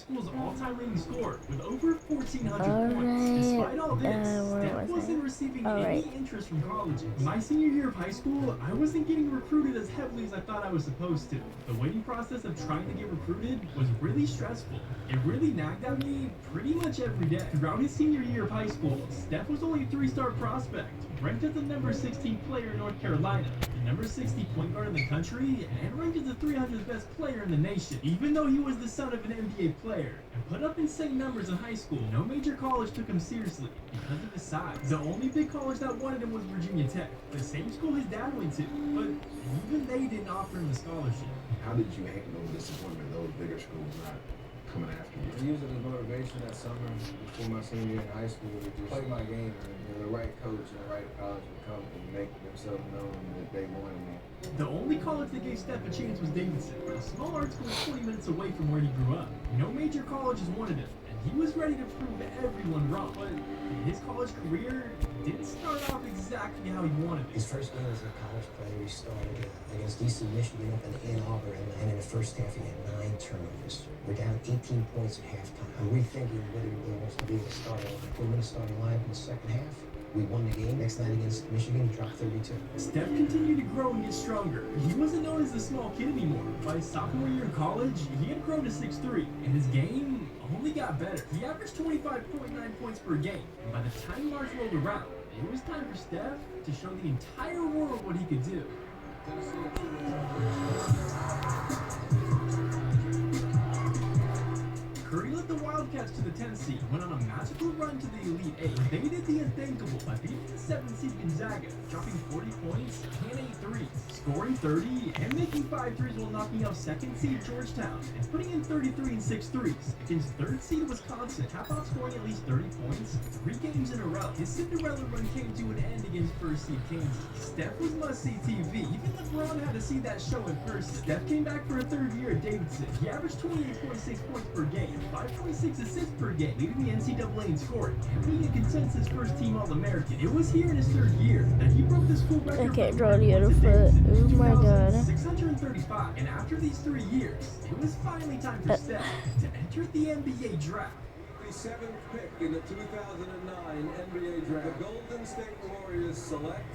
school's all-time leading scorer with over 1,400 points. Despite all this, Steph wasn't receiving any interest from colleges. My senior year of high school, I wasn't getting recruited as heavily as I thought I was supposed to. The waiting process of trying to get recruited was really stressful. It really nagged at me pretty much every day. Throughout his senior year of high school, Steph was only a 3-star prospect, ranked as the number 16 player in North Carolina, the number 60 point guard in the country, and ranked as the 300th best player in the nation. Even though he was the son of an NBA player and put up insane numbers in high school, no major college took him seriously because of his size. The only big college that wanted him was Virginia Tech, the same school his dad went to, but even they didn't offer him a scholarship. How did you handle disappointment of those bigger schools not coming after you? I used it as motivation that summer before my senior year in high school to just play my game, and the right coach and the right college would come and make themselves known that they wanted me. The only college that gave Steph a chance was Davidson, a small art school 20 minutes away from where he grew up. No major colleges wanted him, and he was ready to prove everyone wrong. But his college career didn't start off exactly how he wanted it. His first game as a college player, he started against Eastern Michigan up in Ann Arbor, and in the first half he had 9 turnovers. We're down 18 points at halftime. I'm rethinking whether he really wants to be a starter. I put him in the starting lineup in the second half. We won the game. Next night against Michigan, he dropped 32. Steph continued to grow and get stronger. He wasn't known as the small kid anymore. By his sophomore year in college, he had grown to 6'3", and his game only got better. He averaged 25.9 points per game, and by the time March rolled around, it was time for Steph to show the entire world what he could do. Curry led the Wildcats to the 10th seed, went on a magical run to the Elite 8. They did the unthinkable by beating the 7th seed Gonzaga, dropping 40 points and 8 threes, scoring 30 and making 5 threes while knocking out 2nd seed Georgetown and putting in 33 and 6 threes. Against 3rd seed Wisconsin, tap out scoring at least 30 points 3 games in a row. His Cinderella run came to an end against 1st seed Kansas. Steph was must-see TV. Even LeBron had to see that show in person. Steph came back for a 3rd year at Davidson. He averaged 28.6 points per game, 5.6 assists per game, leading the NCAA in scoring, and being a consensus first-team All-American. It was here in his 3rd year that he broke the school record. I can't draw the other foot. Oh my god. 635. And after these 3 years, it was finally time for Steph to enter the NBA draft. The 7th pick in the 2009 NBA draft. The Golden State Warriors select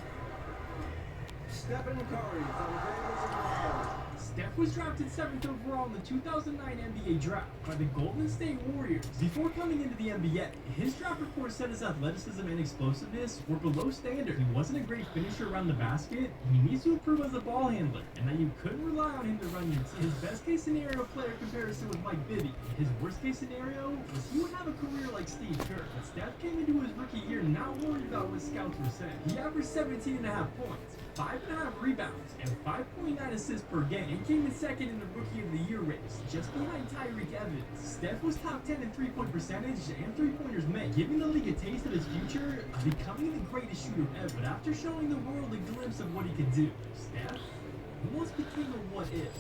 Stephen Curry from Davidson. Steph was drafted 7th overall in the 2009 NBA draft by the Golden State Warriors. Before coming into the NBA, his draft report said his athleticism and explosiveness were below standard. He wasn't a great finisher around the basket, he needs to improve as a ball handler, and that you couldn't rely on him to run your team. His best case scenario player comparison was Mike Bibby. His worst case scenario was he would have a career like Steve Kerr. But Steph came into his rookie year not worried about what scouts were saying. He averaged 17.5 points, 5.5 rebounds, and 5.9 assists per game. He came in 2nd in the Rookie of the Year race, just behind Tyreek Evans. Steph was top 10 in three-point percentage and three-pointers made, giving the league a taste of his future of becoming the greatest shooter ever. But after showing the world a glimpse of what he could do, Steph almost became a what-if.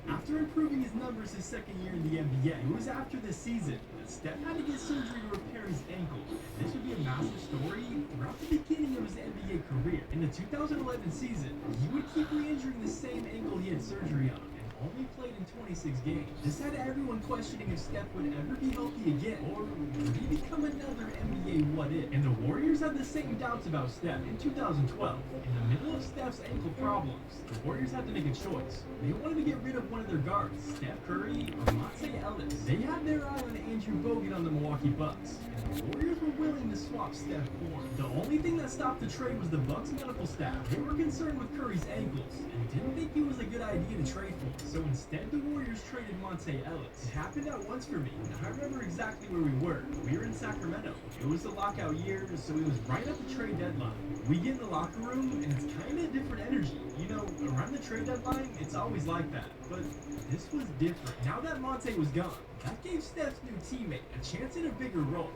After improving his numbers his 2nd year in the NBA, it was after this season that Steph had to get surgery to repair his ankle. This would be a massive story throughout the beginning of his NBA career. In the 2011 season, he would keep re-injuring the same ankle he had surgery on, and only played in 26 games. This had everyone questioning if Steph would ever be healthy again, or would he become another NBA what-if? And the Warriors had the same doubts about Steph. In 2012, in the middle of Steph's ankle problems, the Warriors had to make a choice. They wanted to get rid of one of their guards, Steph Curry or Monte Ellis. They had their eye on Andrew Bogut on the Milwaukee Bucks, and the Warriors were willing to swap Steph for him. The only thing that stopped the trade was the Bucks medical staff. They were concerned with Curry's ankles and didn't think it was a good idea to trade for him. So instead, the Warriors traded Monte Ellis. It happened at once for me, and I remember exactly where we were. We were in Sacramento. It was the lockout year, so it was right at the trade deadline. We get in the locker room, and it's kind of a different energy. You know, around the trade deadline, it's always like that. But this was different. Now that Monte was gone, that gave Steph's new teammate a chance in a bigger role.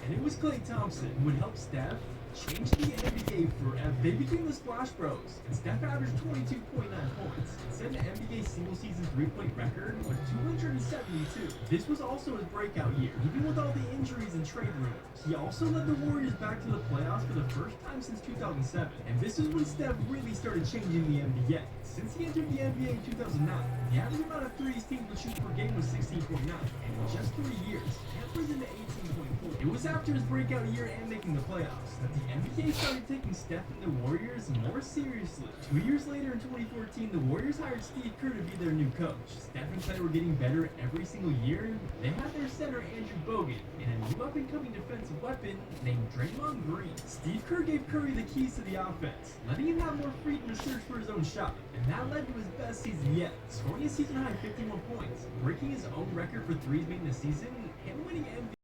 And it was Klay Thompson who would help Steph changed the NBA forever. They became the Splash Bros, and Steph averaged 22.9 points, and set an NBA single-season three-point record of 272. This was also his breakout year, even with all the injuries and trade rumors. He also led the Warriors back to the playoffs for the first time since 2007, and this is when Steph really started changing the NBA. Since he entered the NBA in 2009, the average amount of threes teams would shoot per game was 16.9, and in just 3 years, Steph rose into 18.4. It was after his breakout year and making the playoffs that the NBA started taking Steph and the Warriors more seriously. 2 years later in 2014, the Warriors hired Steve Kerr to be their new coach. Steph and Clay were getting better every single year. They had their center Andrew Bogut and a new up-and-coming defensive weapon named Draymond Green. Steve Kerr gave Curry the keys to the offense, letting him have more freedom to search for his own shot, and that led to his best season yet, scoring a season-high 51 points, breaking his own record for threes made in a season, and winning MVP.